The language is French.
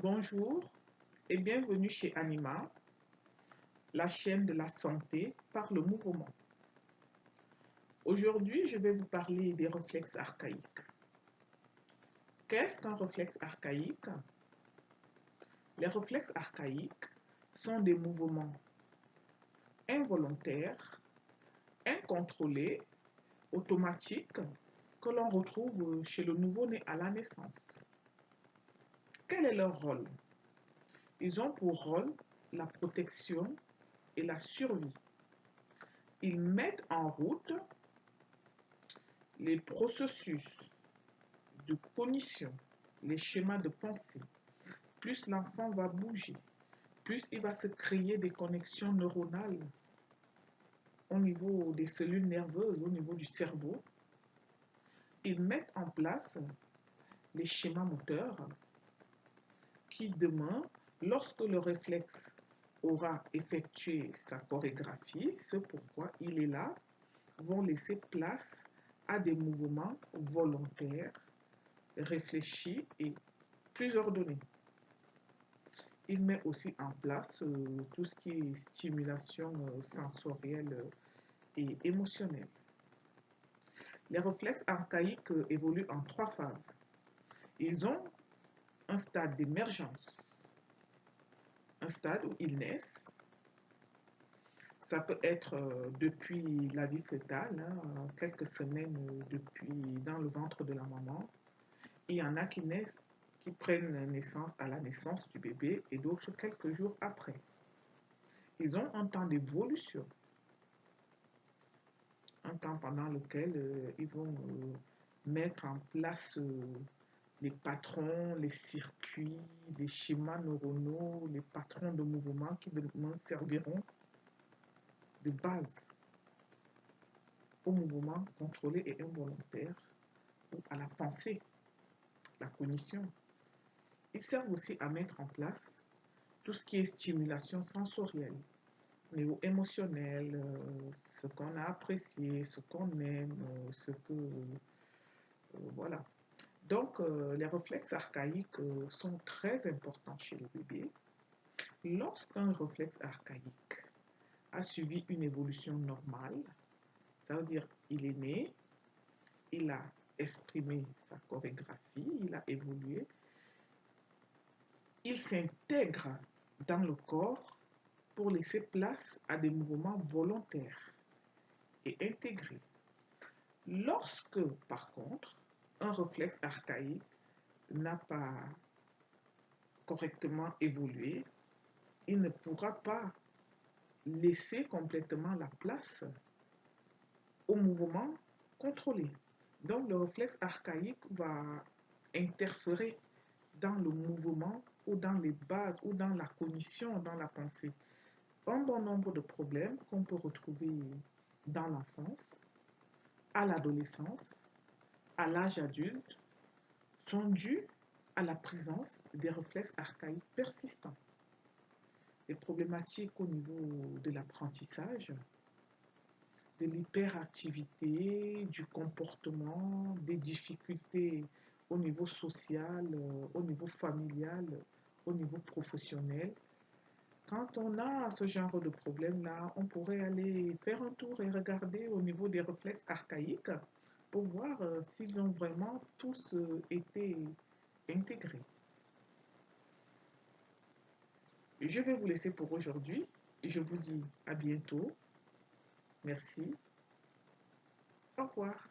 Bonjour et bienvenue chez Anima, la chaîne de la santé par le mouvement. Aujourd'hui, je vais vous parler des réflexes archaïques. Qu'est-ce qu'un réflexe archaïque? Les réflexes archaïques sont des mouvements involontaires, incontrôlés, automatiques que l'on retrouve chez le nouveau-né à la naissance. Quel est leur rôle? Ils ont pour rôle la protection et la survie. Ils mettent en route les processus de cognition, les schémas de pensée. Plus l'enfant va bouger, plus il va se créer des connexions neuronales au niveau des cellules nerveuses, au niveau du cerveau. Ils mettent en place les schémas moteurs qui demain, lorsque le réflexe aura effectué sa chorégraphie, ce pourquoi il est là, vont laisser place à des mouvements volontaires, réfléchis et plus ordonnés. Il met aussi en place tout ce qui est stimulation sensorielle et émotionnelle. Les réflexes archaïques évoluent en 3 phases. Ils ont un stade d'émergence, un stade où ils naissent. Ça peut être depuis la vie fœtale, quelques semaines dans le ventre de la maman. Il y en a qui naissent, qui prennent naissance à la naissance du bébé et d'autres quelques jours après. Ils ont un temps d'évolution, un temps pendant lequel ils vont mettre en place les patrons, les circuits, les schémas neuronaux, les patrons de mouvement qui demain serviront de base au mouvement contrôlé et involontaire ou à la pensée, la cognition. Ils servent aussi à mettre en place tout ce qui est stimulation sensorielle, au niveau émotionnel, ce qu'on a apprécié, ce qu'on aime, voilà. Donc, les réflexes archaïques sont très importants chez le bébé. Lorsqu'un réflexe archaïque a suivi une évolution normale, ça veut dire il est né, il a exprimé sa chorégraphie, il a évolué, il s'intègre dans le corps pour laisser place à des mouvements volontaires et intégrés. Lorsque, par contre, un réflexe archaïque n'a pas correctement évolué, il ne pourra pas laisser complètement la place au mouvement contrôlé. Donc le réflexe archaïque va interférer dans le mouvement ou dans les bases ou dans la cognition, dans la pensée. Un bon nombre de problèmes qu'on peut retrouver dans l'enfance, à l'adolescence, à l'âge adulte, sont dus à la présence des réflexes archaïques persistants. Des problématiques au niveau de l'apprentissage, de l'hyperactivité, du comportement, des difficultés au niveau social, au niveau familial, au niveau professionnel. Quand on a ce genre de problème-là, on pourrait aller faire un tour et regarder au niveau des réflexes archaïques pour voir s'ils ont vraiment tous été intégrés. Je vais vous laisser pour aujourd'hui. Je vous dis à bientôt. Merci. Au revoir.